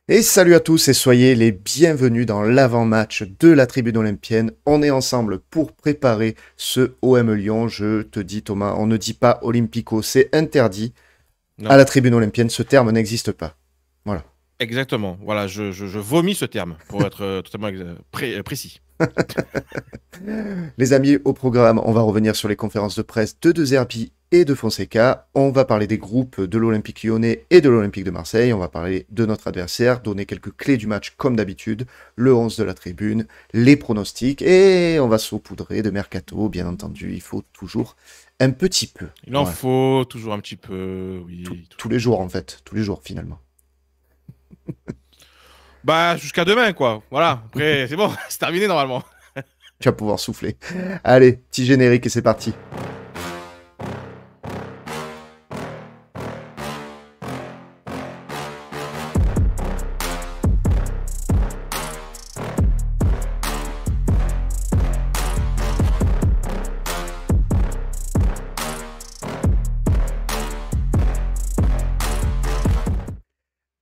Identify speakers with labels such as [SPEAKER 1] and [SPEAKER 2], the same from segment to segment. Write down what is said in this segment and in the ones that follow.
[SPEAKER 1] Et salut à tous et soyez les bienvenus dans l'avant-match de la Tribune Olympienne. On est ensemble pour préparer ce OM Lyon. Je te dis Thomas, on ne dit pas Olympico, c'est interdit. À
[SPEAKER 2] Non,
[SPEAKER 1] la Tribune Olympienne, ce terme n'existe pas. Voilà.
[SPEAKER 2] exactement. Voilà, je vomis ce terme pour être totalement précis.
[SPEAKER 1] Les amis, au programme, on va revenir sur les conférences de presse de Zerbi et de Fonseca. On va parler des groupes de l'Olympique Lyonnais et de l'Olympique de Marseille. On va parler de notre adversaire, donner quelques clés du match comme d'habitude, le 11 de la tribune, les pronostics et on va saupoudrer de mercato, bien entendu. Il faut toujours un petit peu.
[SPEAKER 2] Il en
[SPEAKER 1] Voilà.
[SPEAKER 2] faut toujours un petit peu, oui.
[SPEAKER 1] Tous les jours en fait, tous les jours finalement.
[SPEAKER 2] Bah, jusqu'à demain, quoi. Voilà, après, c'est bon, c'est terminé normalement.
[SPEAKER 1] Tu vas pouvoir souffler. Allez, petit générique et c'est parti.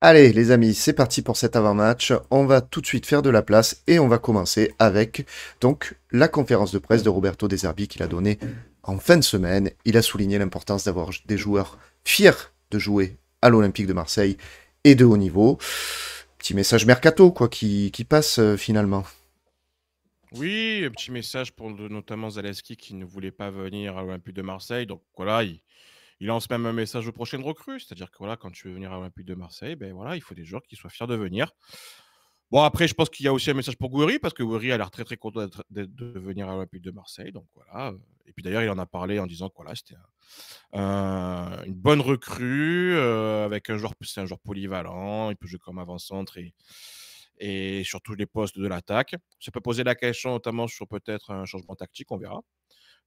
[SPEAKER 1] Allez les amis, c'est parti pour cet avant-match. On va tout de suite faire de la place et on va commencer avec donc la conférence de presse de Roberto De Zerbi qu'il a donnée en fin de semaine. Il a souligné l'importance d'avoir des joueurs fiers de jouer à l'Olympique de Marseille et de haut niveau. Petit message mercato quoi qui passe finalement.
[SPEAKER 2] Oui, un petit message pour notamment Zaleski qui ne voulait pas venir à l'Olympique de Marseille. Donc voilà, il lance même un message aux prochaines recrues. C'est-à-dire que voilà, quand tu veux venir à l'Olympique de Marseille, ben voilà, il faut des joueurs qui soient fiers de venir. Bon, après, je pense qu'il y a aussi un message pour Gouiri, parce que Gouiri a l'air très très content de venir à l'Olympique de Marseille. Donc voilà. Et puis d'ailleurs, il en a parlé en disant que voilà, c'était une bonne recrue, avec un joueur, c'est un joueur polyvalent, il peut jouer comme avant-centre et sur tous les postes de l'attaque. Ça peut poser la question notamment sur peut-être un changement tactique, on verra.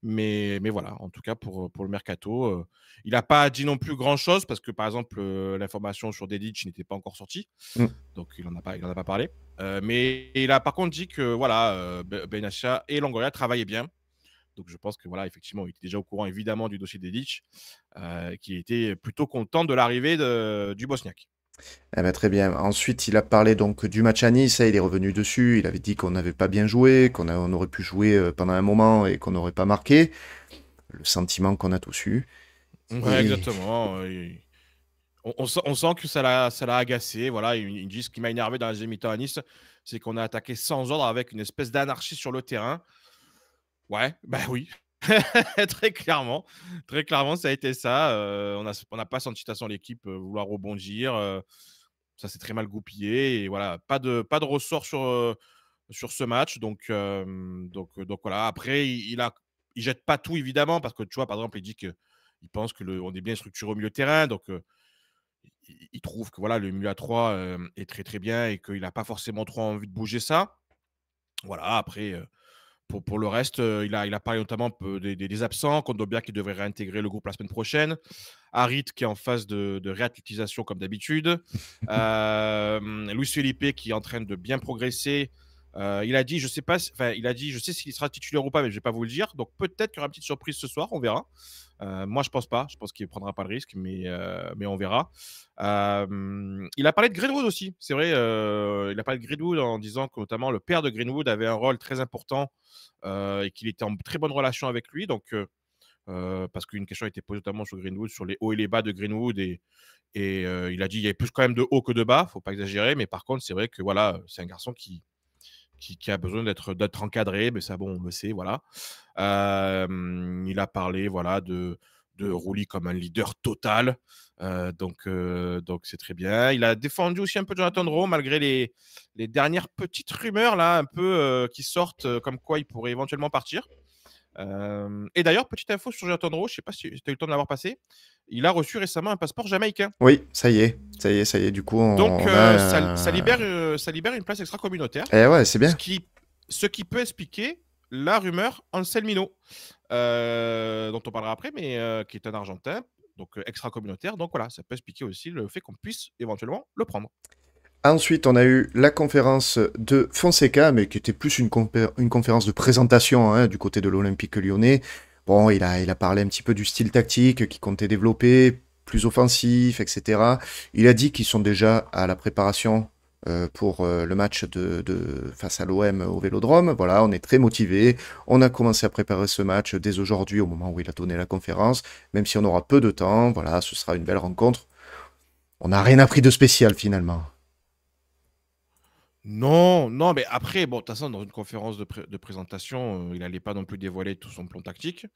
[SPEAKER 2] Mais voilà, en tout cas pour le mercato, il n'a pas dit non plus grand-chose parce que par exemple, l'information sur Dedic n'était pas encore sortie.
[SPEAKER 1] Mm.
[SPEAKER 2] Donc il en a pas parlé. Mais il a par contre dit que voilà, Benatia et Longoria travaillaient bien. Donc je pense que voilà, effectivement, il était déjà au courant évidemment du dossier d'Edic, qui était plutôt content de l'arrivée du Bosniaque.
[SPEAKER 1] Eh ben, très bien. Ensuite, il a parlé donc du match à Nice, il est revenu dessus. Il avait dit qu'on n'avait pas bien joué, on aurait pu jouer pendant un moment et qu'on n'aurait pas marqué. Le sentiment qu'on a tous eu.
[SPEAKER 2] Ouais,
[SPEAKER 1] Et
[SPEAKER 2] exactement. On sent que ça l'a agacé. Voilà, ils disent ce qui m'a énervé dans la deuxième mi-temps à Nice, c'est qu'on a attaqué sans ordre avec une espèce d'anarchie sur le terrain. Ouais, bah oui, très clairement. Très clairement, ça a été ça. On n'a pas senti de toute façon l'équipe vouloir rebondir. Ça s'est très mal goupillé. Et voilà, pas de ressort sur ce match. Donc voilà. Après, il jette pas tout évidemment parce que tu vois, par exemple, il dit qu'il pense que on est bien structuré au milieu de terrain. Donc il trouve que voilà, le milieu à 3 est très très bien et qu'il n'a pas forcément trop envie de bouger ça. Voilà, après, pour le reste, il a parlé notamment des absents, Kondogbia qui devrait réintégrer le groupe la semaine prochaine, Harit qui est en phase de réathlétisation comme d'habitude, Luis Felipe qui est en train de bien progresser. Il a dit, je sais pas, enfin, il a dit, je sais s'il sera titulaire ou pas, mais je vais pas vous le dire. Donc peut-être qu'il y aura une petite surprise ce soir, on verra. Moi, je pense pas. Je pense qu'il ne prendra pas le risque, mais on verra. Il a parlé de Greenwood aussi. C'est vrai, il a parlé de Greenwood en disant que notamment le père de Greenwood avait un rôle très important et qu'il était en très bonne relation avec lui. Donc, parce qu'une question a été posée notamment sur Greenwood, sur les hauts et les bas de Greenwood. Et il a dit qu'il y avait plus quand même de hauts que de bas. Il ne faut pas exagérer. Mais par contre, c'est vrai que voilà, c'est un garçon qui a besoin d'être encadré, mais ça, bon, on le sait, voilà. Il a parlé, voilà, de Rouli comme un leader total, donc c'est très bien. Il a défendu aussi un peu Jonathan Rowe, malgré les dernières petites rumeurs, là, un peu, qui sortent, comme quoi il pourrait éventuellement partir. Et d'ailleurs, petite info sur Jonathan Rowe, je ne sais pas si tu as eu le temps de l'avoir passé, il a reçu récemment un passeport jamaïcain.
[SPEAKER 1] oui, ça y est, ça y est, ça y est. Du coup,
[SPEAKER 2] Donc,
[SPEAKER 1] on
[SPEAKER 2] ça libère une place extra-communautaire,
[SPEAKER 1] Eh ouais, c'est
[SPEAKER 2] ce
[SPEAKER 1] bien.
[SPEAKER 2] qui, ce qui peut expliquer la rumeur Anselmino, dont on parlera après, mais qui est un Argentin, donc extra-communautaire. Donc voilà, ça peut expliquer aussi le fait qu'on puisse éventuellement le prendre.
[SPEAKER 1] Ensuite, on a eu la conférence de Fonseca, mais qui était plus une conférence de présentation hein, du côté de l'Olympique lyonnais. Bon, il a parlé un petit peu du style tactique qu'il comptait développer, plus offensif, etc. Il a dit qu'ils sont déjà à la préparation pour le match face à l'OM au Vélodrome. Voilà, on est très motivé. On a commencé à préparer ce match dès aujourd'hui, au moment où il a donné la conférence. Même si on aura peu de temps, voilà, ce sera une belle rencontre. On n'a rien appris de spécial finalement.
[SPEAKER 2] Non, non, mais après, bon, de toute façon, dans une conférence de présentation, il n'allait pas non plus dévoiler tout son plan tactique.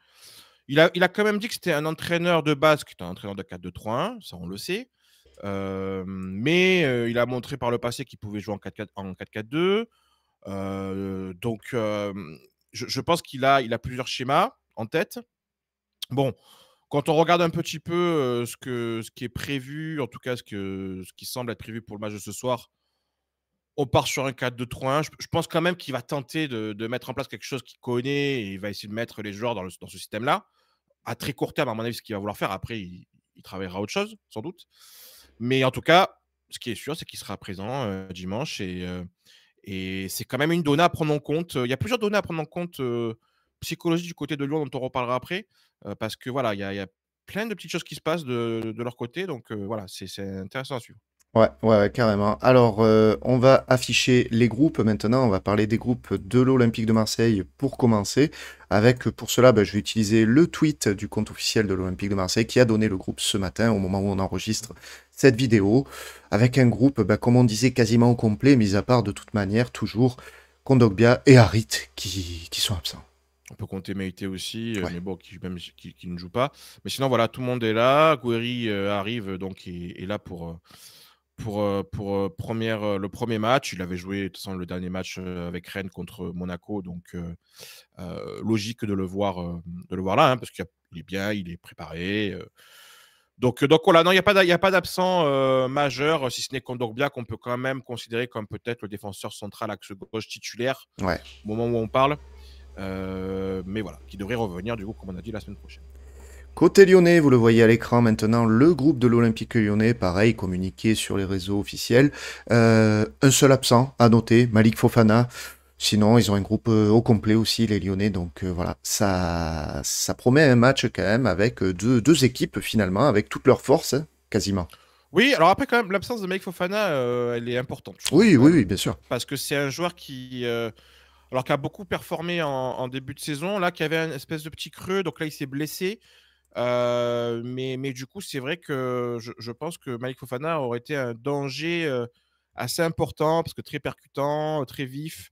[SPEAKER 2] Il a quand même dit que c'était un entraîneur de base, qui était un entraîneur de 4-2-3-1, ça on le sait. Mais il a montré par le passé qu'il pouvait jouer en 4-4-2. Donc, je pense il a plusieurs schémas en tête. Bon, quand on regarde un petit peu ce qui est prévu, en tout cas ce qui semble être prévu pour le match de ce soir, on part sur un 4-2-3-1. Je pense quand même qu'il va tenter de mettre en place quelque chose qu'il connaît et il va essayer de mettre les joueurs dans ce système-là. À très court terme, à mon avis, ce qu'il va vouloir faire. Après, il travaillera autre chose, sans doute. Mais en tout cas, ce qui est sûr, c'est qu'il sera présent dimanche et c'est quand même une donnée à prendre en compte. Il y a plusieurs données à prendre en compte psychologie du côté de Lyon dont on reparlera après parce que voilà, il y a plein de petites choses qui se passent de leur côté. Donc voilà, c'est intéressant à suivre.
[SPEAKER 1] Ouais, ouais, ouais, carrément. Alors, on va afficher les groupes maintenant. On va parler des groupes de l'Olympique de Marseille pour commencer. Avec, pour cela, je vais utiliser le tweet du compte officiel de l'Olympique de Marseille qui a donné le groupe ce matin, au moment où on enregistre cette vidéo. Avec un groupe, comme on disait, quasiment au complet, mis à part de toute manière, toujours Kondogbia et Harit qui sont absents.
[SPEAKER 2] On peut compter Meïté aussi,
[SPEAKER 1] Ouais.
[SPEAKER 2] mais bon, qui ne joue pas. Mais sinon, voilà, tout le monde est là. Gouiri arrive, donc est là pour le premier match. Il avait joué, de toute façon, le dernier match avec Rennes contre Monaco, donc logique de le voir là, hein, parce qu'il est bien, il est préparé. Donc voilà, non, il y a pas d'absent majeur, si ce n'est Kondogbia, qu'on peut quand même considérer comme peut-être le défenseur central axe gauche titulaire
[SPEAKER 1] Ouais.
[SPEAKER 2] au moment où on parle. Mais voilà, qui devrait revenir du coup, comme on a dit, la semaine prochaine.
[SPEAKER 1] Côté lyonnais, vous le voyez à l'écran maintenant, le groupe de l'Olympique lyonnais, pareil, communiqué sur les réseaux officiels. Un seul absent à noter, Malik Fofana. Sinon, ils ont un groupe au complet aussi, les Lyonnais. Donc voilà, ça promet un match quand même avec deux équipes finalement, avec toutes leurs forces, hein, quasiment.
[SPEAKER 2] Oui, alors après, quand même, l'absence de Malik Fofana, elle est importante, je trouve,
[SPEAKER 1] Oui,
[SPEAKER 2] quand
[SPEAKER 1] oui,
[SPEAKER 2] même.
[SPEAKER 1] oui, bien sûr.
[SPEAKER 2] Parce que c'est un joueur qui a beaucoup performé en début de saison, là, qui avait un espèce de petit creux, donc là, il s'est blessé. Mais du coup, c'est vrai que je pense que Malik Fofana aurait été un danger assez important, parce que très percutant, très vif.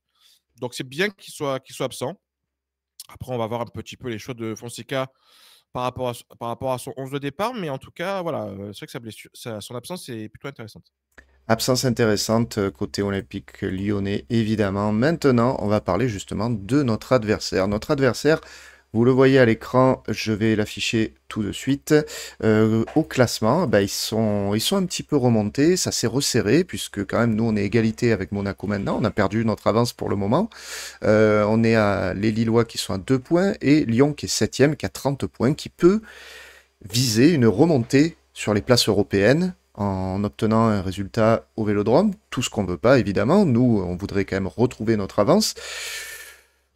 [SPEAKER 2] Donc c'est bien qu'il soit absent. Après, on va voir un petit peu les choix de Fonseca par rapport à son 11 de départ, mais en tout cas, voilà, c'est vrai que son absence est plutôt intéressante.
[SPEAKER 1] Absence intéressante côté olympique lyonnais, évidemment. Maintenant, on va parler justement de notre adversaire. Notre adversaire, vous le voyez à l'écran, je vais l'afficher tout de suite. Au classement, ils sont un petit peu remontés, ça s'est resserré, puisque quand même, nous, on est égalité avec Monaco maintenant. On a perdu notre avance pour le moment. On est à les Lillois qui sont à 2 points, et Lyon qui est septième, qui a 30 points, qui peut viser une remontée sur les places européennes en obtenant un résultat au Vélodrome. Tout ce qu'on veut pas, évidemment. Nous, on voudrait quand même retrouver notre avance.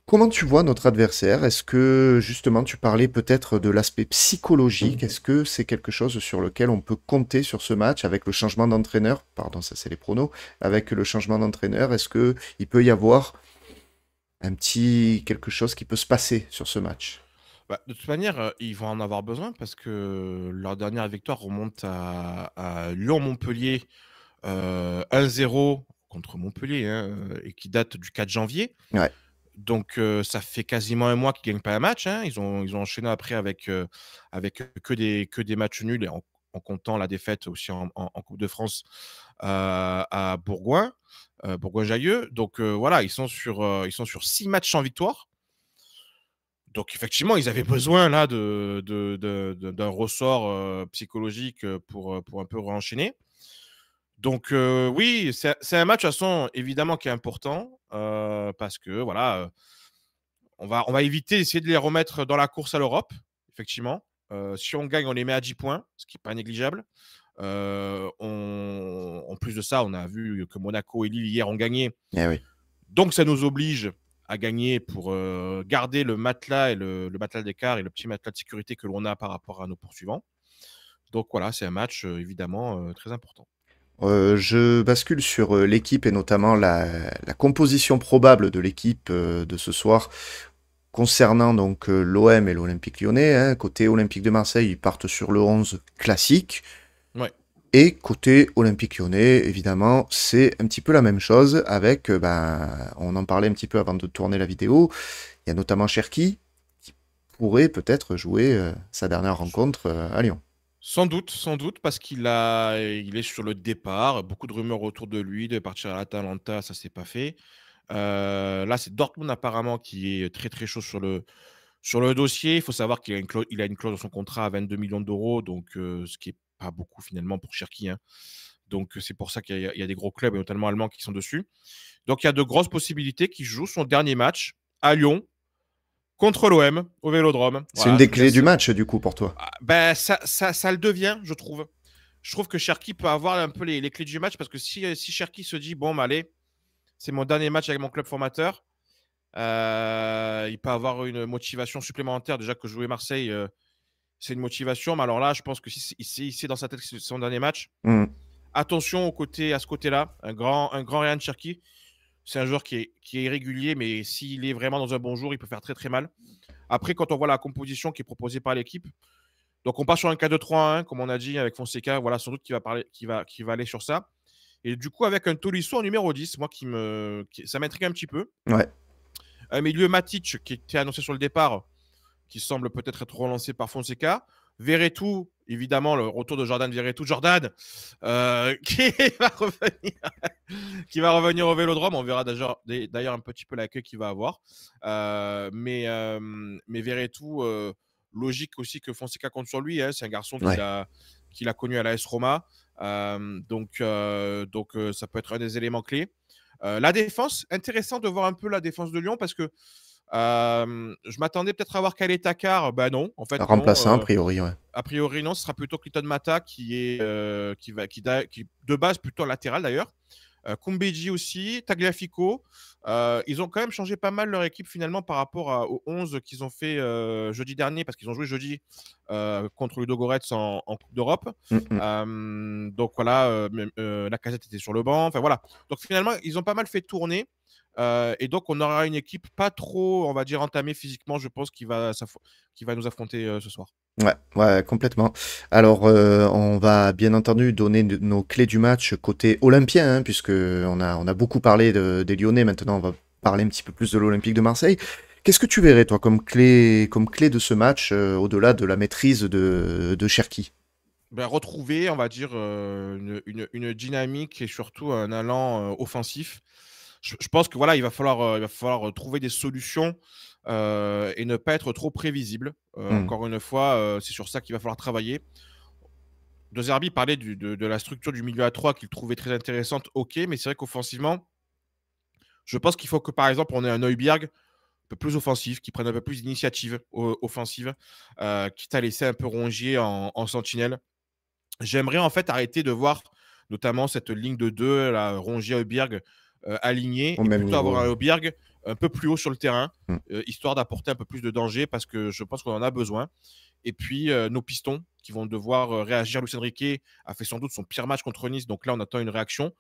[SPEAKER 1] Comment tu vois notre adversaire? Est-ce que justement tu parlais peut-être de l'aspect psychologique? Est-ce que c'est quelque chose sur lequel on peut compter sur ce match avec le changement d'entraîneur? Pardon, ça c'est les pronos. Avec le changement d'entraîneur, est-ce que il peut y avoir un petit quelque chose qui peut se passer sur ce match?
[SPEAKER 2] Bah, de toute manière, ils vont en avoir besoin parce que leur dernière victoire remonte à Lyon-Montpellier, 1-0 contre Montpellier, hein, et qui date du 4 janvier.
[SPEAKER 1] Ouais,
[SPEAKER 2] Donc ça fait quasiment un mois qu'ils ne gagnent pas un match, hein. Ils ont enchaîné après avec que des matchs nuls et en comptant la défaite aussi en coupe de France, à Bourgoin-Jallieu. Donc voilà, ils sont sur 6 matchs sans victoire. Donc effectivement, ils avaient besoin là d'un ressort, psychologique, pour un peu renchaîner. Donc oui, c'est un match, de toute façon, évidemment, qui est important, parce que voilà, on va éviter d'essayer de les remettre dans la course à l'Europe, effectivement. Si on gagne, on les met à 10 points, ce qui est pas négligeable. En plus de ça, on a vu que Monaco et Lille hier ont gagné.
[SPEAKER 1] eh oui.
[SPEAKER 2] Donc ça nous oblige à gagner pour garder le matelas et le matelas d'écart et le petit matelas de sécurité que l'on a par rapport à nos poursuivants. Donc voilà, c'est un match évidemment très important.
[SPEAKER 1] Je bascule sur l'équipe et notamment la composition probable de l'équipe de ce soir concernant donc l'OM et l'Olympique Lyonnais. Hein. Côté Olympique de Marseille, ils partent sur le 11 classique.
[SPEAKER 2] Ouais.
[SPEAKER 1] Et côté Olympique Lyonnais, évidemment, c'est un petit peu la même chose avec, on en parlait un petit peu avant de tourner la vidéo, il y a notamment Cherki qui pourrait peut-être jouer sa dernière rencontre à Lyon.
[SPEAKER 2] Sans doute, parce il est sur le départ. Beaucoup de rumeurs autour de lui, de partir à l'Atalanta, ça s'est pas fait. Là, c'est Dortmund apparemment qui est très très chaud sur le dossier. Il faut savoir qu'il a il a une clause dans son contrat à 22 millions d'euros, donc ce qui est pas beaucoup finalement pour Cherki. Hein. Donc c'est pour ça qu'il y a des gros clubs, et notamment allemands, qui sont dessus. Donc il y a de grosses possibilités qu'il joue son dernier match à Lyon contre l'OM au Vélodrome.
[SPEAKER 1] C'est une
[SPEAKER 2] Voilà,
[SPEAKER 1] des
[SPEAKER 2] je vous
[SPEAKER 1] clés
[SPEAKER 2] laisse.
[SPEAKER 1] du match, du coup, pour toi.
[SPEAKER 2] Ben, ça le devient, je trouve. Je trouve que Cherki peut avoir un peu les clés du match parce que si Cherki se dit, bon, bah, allez, c'est mon dernier match avec mon club formateur, il peut avoir une motivation supplémentaire. Déjà que jouer Marseille, c'est une motivation. Mais alors là, je pense que si c'est dans sa tête que c'est son dernier match,
[SPEAKER 1] Mm.
[SPEAKER 2] attention à ce côté-là. Un grand Ryan Cherki, c'est un joueur qui est irrégulier, mais s'il est vraiment dans un bon jour, il peut faire très très mal. Après, quand on voit la composition qui est proposée par l'équipe, donc on part sur un 4-2-3-1, comme on a dit avec Fonseca, voilà, sans doute qui va aller sur ça. Et du coup, avec un Tolisso en numéro 10, moi ça m'intrigue un petit peu.
[SPEAKER 1] Ouais.
[SPEAKER 2] Un milieu Matic qui était annoncé sur le départ, qui semble peut-être être relancé par Fonseca. Verretou, évidemment, le retour de Jordan Verretou. Jordan, qui va revenir, qui va revenir au Vélodrome. On verra d'ailleurs un petit peu l'accueil qu'il va avoir. Mais Verretou, logique aussi que Fonseca compte sur lui. Hein. C'est un garçon
[SPEAKER 1] Ouais.
[SPEAKER 2] qu'il a connu à l'AS Roma. Donc, ça peut être un des éléments clés. La défense, intéressant de voir un peu la défense de Lyon parce que je m'attendais peut-être à voir Khaled Takar. Bah non, en fait, non.
[SPEAKER 1] Remplaçant, a priori, ouais.
[SPEAKER 2] A priori, non. Ce sera plutôt Clinton Mata qui de base plutôt latéral d'ailleurs. Kumbedji aussi, Tagliafico. Ils ont quand même changé pas mal leur équipe finalement par rapport aux 11 qu'ils ont fait jeudi dernier parce qu'ils ont joué jeudi contre Ludogorets en Coupe d'Europe. Donc voilà, Lacazette était sur le banc. Enfin voilà. Donc finalement, ils ont pas mal fait tourner. Et donc, on aura une équipe pas trop, on va dire, entamée physiquement, je pense, qui va nous affronter ce soir.
[SPEAKER 1] Ouais, ouais, complètement. Alors, on va bien entendu donner nos clés du match côté olympien, hein, puisque on a beaucoup parlé des Lyonnais. Maintenant, on va parler un petit peu plus de l'Olympique de Marseille. Qu'est-ce que tu verrais, toi, comme clé de ce match, au-delà de la maîtrise de Cherki?
[SPEAKER 2] Ben, retrouver, on va dire, une dynamique et surtout un allant offensif. Je pense que voilà, il va falloir trouver des solutions et ne pas être trop prévisible.
[SPEAKER 1] Hmm.
[SPEAKER 2] Encore une fois, c'est sur ça qu'il va falloir travailler. De Zerbi parlait de la structure du milieu à 3 qu'il trouvait très intéressante, ok, mais c'est vrai qu'offensivement, je pense qu'il faut que par exemple on ait un Højbjerg un peu plus offensif, qui prenne un peu plus d'initiative offensive, quitte à laisser un peu Rongier en sentinelle. J'aimerais en fait arrêter de voir notamment cette ligne de 2, la Rongier-Højbjerg alignée,
[SPEAKER 1] Au
[SPEAKER 2] et
[SPEAKER 1] même
[SPEAKER 2] plutôt
[SPEAKER 1] niveau,
[SPEAKER 2] avoir un
[SPEAKER 1] ouais.
[SPEAKER 2] Højbjerg un peu plus haut sur le terrain,
[SPEAKER 1] Hmm.
[SPEAKER 2] histoire d'apporter un peu plus de danger, parce que je pense qu'on en a besoin. Et puis nos pistons qui vont devoir réagir. Luis Enrique a fait sans doute son pire match contre Nice, donc là on attend une réaction.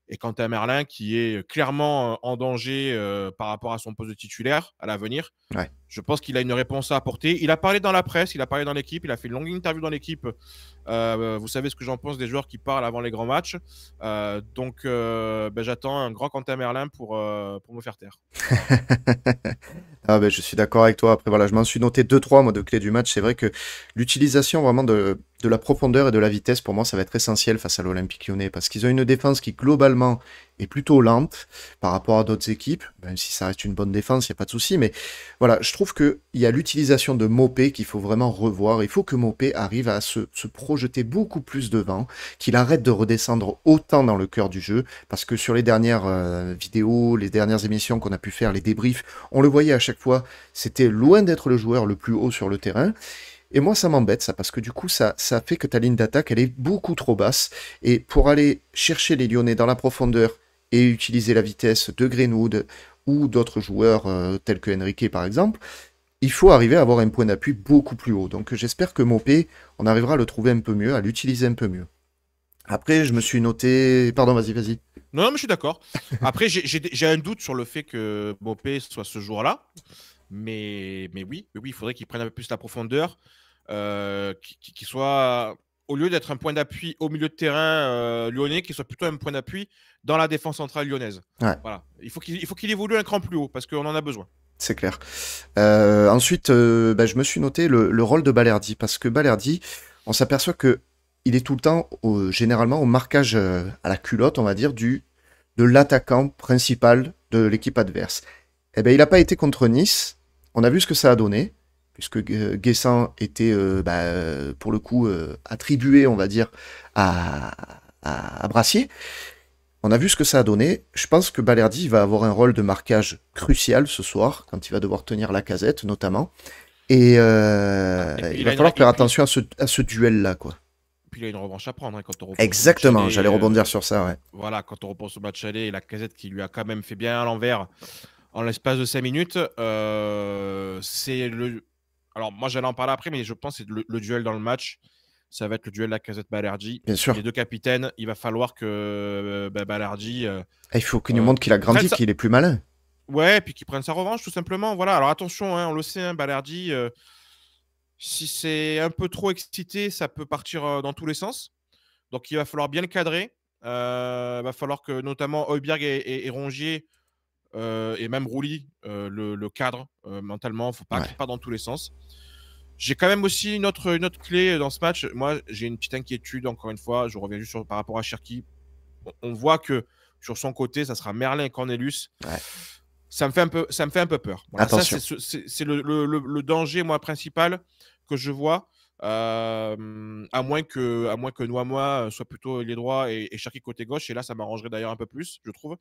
[SPEAKER 2] Et quant à Merlin, qui est clairement en danger par rapport à son poste de titulaire à l'avenir,
[SPEAKER 1] Ouais.
[SPEAKER 2] je pense qu'il a une réponse à apporter. Il a parlé dans la presse, il a parlé dans l'équipe, il a fait une longue interview dans l'équipe. Vous savez ce que j'en pense des joueurs qui parlent avant les grands matchs. Donc, j'attends un grand Quentin Merlin pour me faire taire.
[SPEAKER 1] Ah ben, je suis d'accord avec toi. Après, voilà, je m'en suis noté deux trois moi, de clés du match. C'est vrai que l'utilisation vraiment de la profondeur et de la vitesse, pour moi, ça va être essentiel face à l'Olympique Lyonnais. Parce qu'ils ont une défense qui, globalement, est plutôt lente par rapport à d'autres équipes. Même si ça reste une bonne défense, il n'y a pas de souci. Mais voilà, je trouve qu'il y a l'utilisation de Mopé qu'il faut vraiment revoir. Il faut que Mopé arrive à se projeter beaucoup plus devant, qu'il arrête de redescendre autant dans le cœur du jeu. Parce que sur les dernières vidéos, les dernières émissions qu'on a pu faire, les débriefs, on le voyait à chaque fois, c'était loin d'être le joueur le plus haut sur le terrain. Et moi, ça m'embête, ça, parce que du coup, ça fait que ta ligne d'attaque, elle est beaucoup trop basse. Et pour aller chercher les Lyonnais dans la profondeur et utiliser la vitesse de Greenwood ou d'autres joueurs tels que Enrique, par exemple, il faut arriver à avoir un point d'appui beaucoup plus haut. Donc j'espère que Mopé, on arrivera à le trouver un peu mieux, à l'utiliser un peu mieux. Après, je me suis noté... Pardon, vas-y.
[SPEAKER 2] Non, non, mais je suis d'accord. Après, j'ai un doute sur le fait que Mopé soit ce jour-là. Mais oui, il faudrait qu'il prenne un peu plus la profondeur. Qu'il soit, au lieu d'être un point d'appui au milieu de terrain lyonnais, qu'il soit plutôt un point d'appui dans la défense centrale lyonnaise.
[SPEAKER 1] Ouais,
[SPEAKER 2] Voilà. Il faut qu'il évolue un cran plus haut parce qu'on en a besoin.
[SPEAKER 1] c'est clair. Ensuite, je me suis noté le rôle de Balerdi, parce que Balerdi, on s'aperçoit que il est tout le temps, généralement, au marquage à la culotte, on va dire, de l'attaquant principal de l'équipe adverse. Eh ben, il n'a pas été contre Nice. On a vu ce que ça a donné, puisque Guessant était, pour le coup, attribué, on va dire, à, à Brassier. On a vu ce que ça a donné. Je pense que Balerdi va avoir un rôle de marquage crucial ce soir, quand il va devoir tenir la casette, notamment. Et
[SPEAKER 2] Et puis
[SPEAKER 1] il va falloir faire attention à ce duel-là, quoi.
[SPEAKER 2] puis il a une revanche à prendre hein, quand on repense au match
[SPEAKER 1] Exactement,
[SPEAKER 2] aller.
[SPEAKER 1] j'allais rebondir sur ça, ouais.
[SPEAKER 2] Voilà, quand on repense au match aller et la casette qui lui a quand même fait bien à l'envers en l'espace de 5 minutes, c'est le. Alors, moi, j'allais en parler après, mais je pense que c'est le duel dans le match. Ça va être le duel Lacazette-Balerdi.
[SPEAKER 1] Bien sûr.
[SPEAKER 2] Les deux capitaines, il va falloir que Balerdi
[SPEAKER 1] Il faut qu'il nous montre qu'il a
[SPEAKER 2] prenne
[SPEAKER 1] grandi,
[SPEAKER 2] sa...
[SPEAKER 1] qu'il est plus malin.
[SPEAKER 2] Ouais, puis qu'il prenne sa revanche, tout simplement. Voilà, alors attention, hein, on le sait, hein, Balerdi, si c'est un peu trop excité, ça peut partir dans tous les sens. Donc, il va falloir bien le cadrer. Il va falloir que, notamment, Højbjerg et Rongier et même Rouli le cadre mentalement. Il ne faut pas qu'il parte dans tous les sens. J'ai quand même aussi une autre clé dans ce match. Moi, j'ai une petite inquiétude, encore une fois. Je reviens juste par rapport à Cherki. On voit que sur son côté, ça sera Merlin et Cornelius.
[SPEAKER 1] Ouais.
[SPEAKER 2] Ça me fait un peu peur. Voilà,
[SPEAKER 1] attention.
[SPEAKER 2] ça, c'est le danger, moi, principal que je vois. À moins que Noama soit plutôt les droits et Cherki côté gauche. Et là, ça m'arrangerait d'ailleurs un peu plus, je trouve.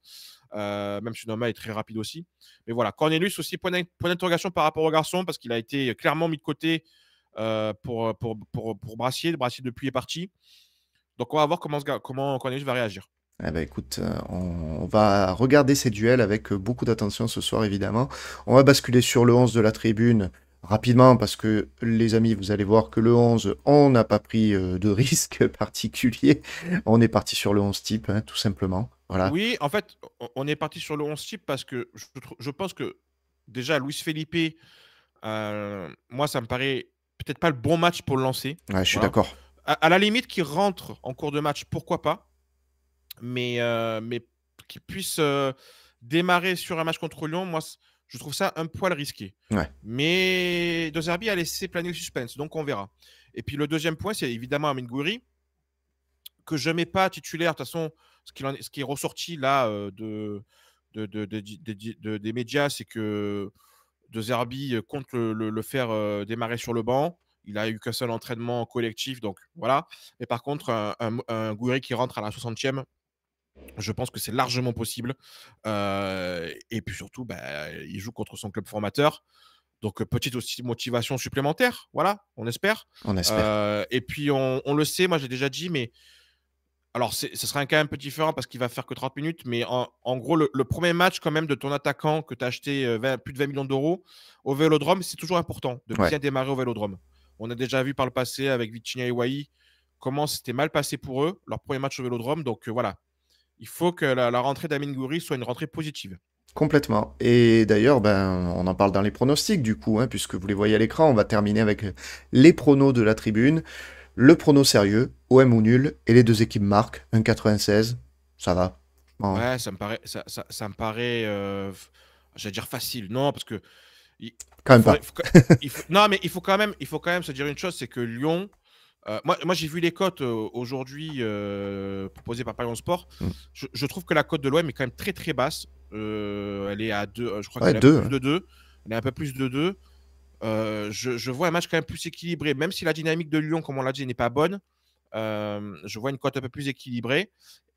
[SPEAKER 2] Même si Noama est très rapide aussi. Mais voilà, Cornelius aussi, point d'interrogation par rapport au garçon, parce qu'il a été clairement mis de côté pour Brassier. Brassier, depuis, est parti. Donc, on va voir comment Cornelius va réagir.
[SPEAKER 1] Eh ben, écoute, on va regarder ces duels avec beaucoup d'attention ce soir, évidemment. On va basculer sur le 11 de la tribune rapidement, parce que, les amis, vous allez voir que le 11, on n'a pas pris de risque particulier. On est parti sur le 11 type, hein, tout simplement. Voilà.
[SPEAKER 2] Oui, en fait, on est parti sur le 11 type parce que je pense que déjà, Luis Felipe, moi, ça me paraît peut-être pas le bon match pour le lancer.
[SPEAKER 1] Ouais, je suis
[SPEAKER 2] Voilà.
[SPEAKER 1] d'accord.
[SPEAKER 2] À la limite, qu'il rentre en cours de match, pourquoi pas. Mais qu'il puisse démarrer sur un match contre Lyon, moi, je trouve ça un poil risqué.
[SPEAKER 1] Ouais.
[SPEAKER 2] Mais De Zerbi a laissé planer le suspense, donc on verra. Et puis le deuxième point, c'est évidemment Amine Gouiri, que je ne mets pas titulaire. De toute façon, ce qui est ressorti là des médias, c'est que De Zerbi compte le faire démarrer sur le banc. Il a eu qu'un seul entraînement collectif, donc voilà. Mais par contre, un Gouiri qui rentre à la 60e, je pense que c'est largement possible. Et puis surtout, il joue contre son club formateur. Donc, petite aussi motivation supplémentaire. Voilà, on espère.
[SPEAKER 1] On espère.
[SPEAKER 2] Et puis, on le sait, moi j'ai déjà dit, mais alors ce sera un cas un peu différent parce qu'il va faire que 30 minutes. Mais en gros, le premier match quand même de ton attaquant que tu as acheté plus de 20 millions d'euros au Vélodrome, c'est toujours important de
[SPEAKER 1] Ouais.
[SPEAKER 2] bien démarrer au Vélodrome. On a déjà vu par le passé avec Vitinha et Wai comment c'était mal passé pour eux, leur premier match au Vélodrome. Donc voilà, il faut que la rentrée d'Amine Gouiri soit une rentrée positive.
[SPEAKER 1] Complètement. Et d'ailleurs, on en parle dans les pronostics, du coup, hein, puisque vous les voyez à l'écran. On va terminer avec les pronos de la tribune. Le prono sérieux, OM ou nul, et les deux équipes marquent, 1,96. Ça va. Bon,
[SPEAKER 2] Ouais, ça me paraît, j'allais dire facile. Non, parce que
[SPEAKER 1] quand même pas.
[SPEAKER 2] non, mais il faut quand même se dire une chose, c'est que Lyon. Moi j'ai vu les cotes aujourd'hui proposées par Paris Sport.
[SPEAKER 1] Mm.
[SPEAKER 2] Je trouve que la cote de l'OM est quand même très très basse. Elle est à 2. Je crois
[SPEAKER 1] Ouais,
[SPEAKER 2] qu'elle est un peu
[SPEAKER 1] 2.
[SPEAKER 2] plus de 2. Elle est un peu plus de 2. Je vois un match quand même plus équilibré, même si la dynamique de Lyon, comme on l'a dit, n'est pas bonne. Je vois une cote un peu plus équilibrée.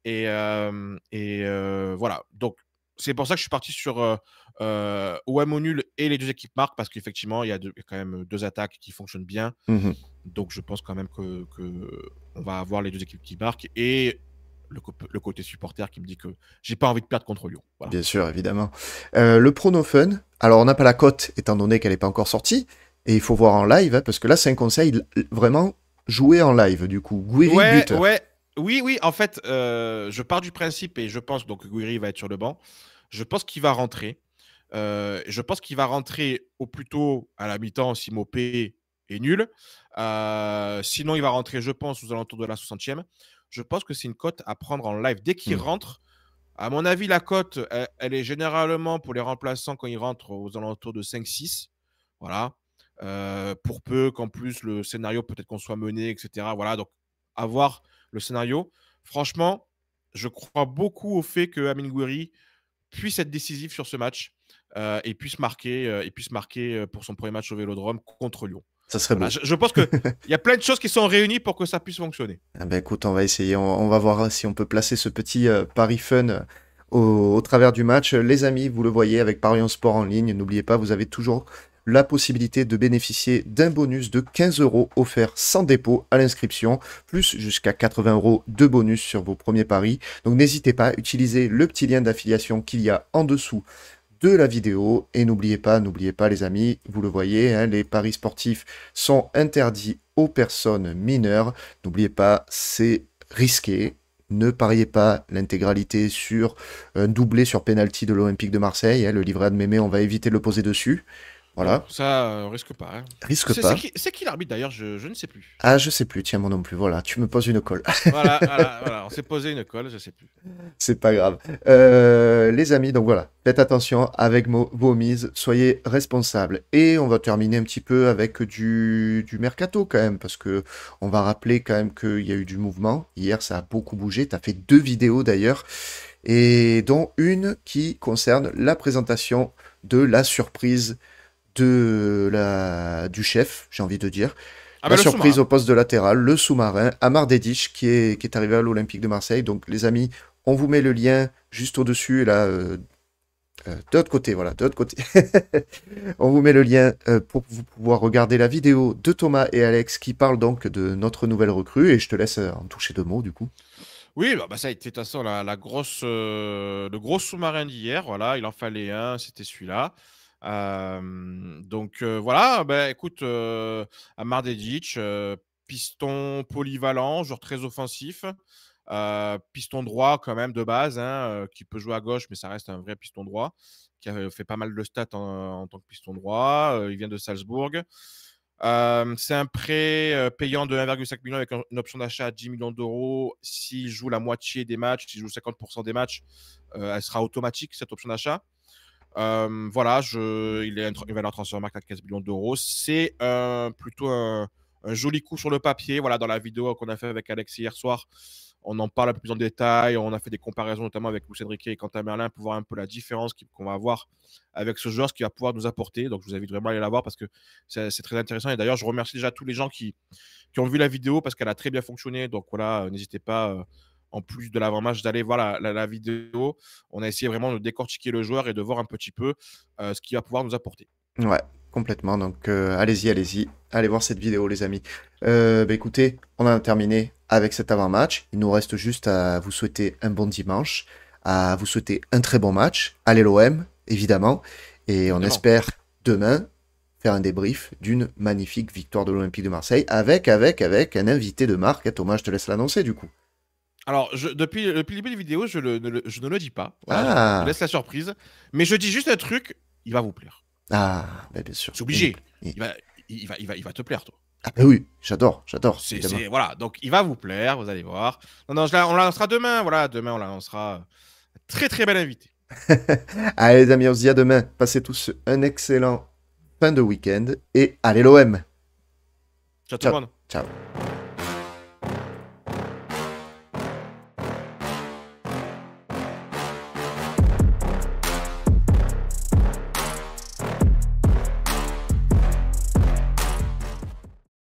[SPEAKER 2] Et voilà. Donc, c'est pour ça que je suis parti sur OM au nul et les deux équipes marquent, parce qu'effectivement, il y a quand même deux attaques qui fonctionnent bien.
[SPEAKER 1] Mhm.
[SPEAKER 2] Donc, je pense quand même que on va avoir les deux équipes qui marquent et le côté supporter qui me dit que j'ai pas envie de perdre contre Lyon. Voilà.
[SPEAKER 1] Bien sûr, évidemment. Le prono fun. Alors, on n'a pas la cote, étant donné qu'elle n'est pas encore sortie. Et il faut voir en live, hein, parce que là, c'est un conseil vraiment jouer en live, du coup. Gouiri buteur.
[SPEAKER 2] Oui, oui, en fait, je pars du principe et je pense donc que Guiri va être sur le banc. Je pense qu'il va rentrer. Je pense qu'il va rentrer au plus tôt à la mi-temps si Mopé est nul. Sinon, il va rentrer, je pense, aux alentours de la 60e. Je pense que c'est une cote à prendre en live. Dès qu'il
[SPEAKER 1] Hmm.
[SPEAKER 2] rentre, à mon avis, la cote, elle est généralement pour les remplaçants quand ils rentrent aux alentours de 5-6. Voilà. Pour peu qu'en plus le scénario, peut-être qu'on soit mené, etc. Voilà. Donc, avoir le scénario. Franchement, je crois beaucoup au fait que Amine Gouiri puisse être décisif sur ce match et puisse marquer pour son premier match au Vélodrome contre Lyon.
[SPEAKER 1] Ça serait
[SPEAKER 2] Voilà,
[SPEAKER 1] beau.
[SPEAKER 2] je pense qu'il y a plein de choses qui sont réunies pour que ça puisse fonctionner.
[SPEAKER 1] Ah ben écoute, on va essayer, on va voir si on peut placer ce petit pari fun au travers du match. Les amis, vous le voyez avec Parion Sport en ligne, n'oubliez pas, vous avez toujours la possibilité de bénéficier d'un bonus de 15 euros offert sans dépôt à l'inscription, plus jusqu'à 80 euros de bonus sur vos premiers paris. Donc n'hésitez pas, utilisez le petit lien d'affiliation qu'il y a en dessous de la vidéo. Et n'oubliez pas les amis, vous le voyez, hein, les paris sportifs sont interdits aux personnes mineures. N'oubliez pas, c'est risqué. Ne pariez pas l'intégralité sur un doublé sur penalty de l'Olympique de Marseille. Hein, le livret A de Mémé, on va éviter de le poser dessus.
[SPEAKER 2] Non,
[SPEAKER 1] Voilà,
[SPEAKER 2] ça, risque pas. Hein.
[SPEAKER 1] risque pas.
[SPEAKER 2] C'est qui l'arbitre d'ailleurs, je ne sais plus.
[SPEAKER 1] Ah, je sais plus, tiens, moi non plus. Voilà, tu me poses une colle.
[SPEAKER 2] Voilà, voilà, voilà, on s'est posé une colle, je sais plus.
[SPEAKER 1] C'est pas grave. Les amis, donc voilà, faites attention avec vos mises, soyez responsables. Et on va terminer un petit peu avec du mercato quand même, parce que on va rappeler quand même qu'il y a eu du mouvement. Hier, ça a beaucoup bougé. Tu as fait 2 vidéos d'ailleurs, et dont une qui concerne la présentation de la surprise du chef, j'ai envie de dire.
[SPEAKER 2] Ah
[SPEAKER 1] La
[SPEAKER 2] bah le
[SPEAKER 1] surprise
[SPEAKER 2] sous-marin.
[SPEAKER 1] au poste de latéral, le sous-marin, Amar Dedic, qui est arrivé à l'Olympique de Marseille. Donc, les amis, on vous met le lien juste au-dessus, là, de l'autre côté, voilà, de l'autre côté. On vous met le lien pour vous pouvoir regarder la vidéo de Thomas et Alex qui parlent donc de notre nouvelle recrue. Et je te laisse en toucher 2 mots, du coup.
[SPEAKER 2] Oui, bah, ça a été de toute façon le gros sous-marin d'hier. Voilà, il en fallait un, c'était celui-là. Donc voilà, bah, écoute, Amar Dedic, piston polyvalent, joueur très offensif, piston droit quand même de base, hein, qui peut jouer à gauche, mais ça reste un vrai piston droit, qui a fait pas mal de stats en tant que piston droit. Il vient de Salzbourg. C'est un prêt payant de 1,5 million avec une option d'achat à 10 millions d'euros. S'il joue la moitié des matchs, s'il joue 50% des matchs, elle sera automatique, cette option d'achat. Voilà, il est une valeur transfert marque à 15 millions d'euros. C'est plutôt un joli coup sur le papier. Voilà, dans la vidéo qu'on a fait avec Alex hier soir, on en parle un peu plus en détail. On a fait des comparaisons notamment avec Luis Enrique et Quentin Merlin pour voir un peu la différence qu'on va avoir avec ce joueur, ce qu'il va pouvoir nous apporter. Donc, je vous invite vraiment à aller la voir parce que c'est très intéressant. Et d'ailleurs, je remercie déjà tous les gens qui ont vu la vidéo parce qu'elle a très bien fonctionné. Donc, voilà, n'hésitez pas, en plus de l'avant-match, d'aller voir la vidéo. On a essayé vraiment de décortiquer le joueur et de voir un petit peu ce qu'il va pouvoir nous apporter.
[SPEAKER 1] Ouais, complètement. Donc, allez-y, allez-y. Allez voir cette vidéo, les amis. Bah, écoutez, on a terminé avec cet avant-match. Il nous reste juste à vous souhaiter un bon dimanche, à vous souhaiter un très bon match. Allez l'OM, évidemment. Et on
[SPEAKER 2] Évidemment.
[SPEAKER 1] espère demain faire un débrief d'une magnifique victoire de l'Olympique de Marseille avec un invité de marque. Thomas, je te laisse l'annoncer du coup.
[SPEAKER 2] Alors, depuis le début des vidéos, je ne le dis pas. Voilà, je
[SPEAKER 1] Ah,
[SPEAKER 2] laisse la surprise. Mais je dis juste un truc, il va vous plaire.
[SPEAKER 1] ah, bah, bien sûr.
[SPEAKER 2] C'est obligé. Il va te plaire, toi.
[SPEAKER 1] Ah, bah oui, j'adore, évidemment.
[SPEAKER 2] Voilà, donc il va vous plaire, vous allez voir. Non, non, on l'annoncera demain. Voilà, demain, on l'annoncera. Très, très bel invité.
[SPEAKER 1] Allez les amis, on se dit à demain. Passez tous un excellent fin de week-end et allez l'OM.
[SPEAKER 2] Ciao tout le
[SPEAKER 1] Ciao,
[SPEAKER 2] monde.
[SPEAKER 1] ciao.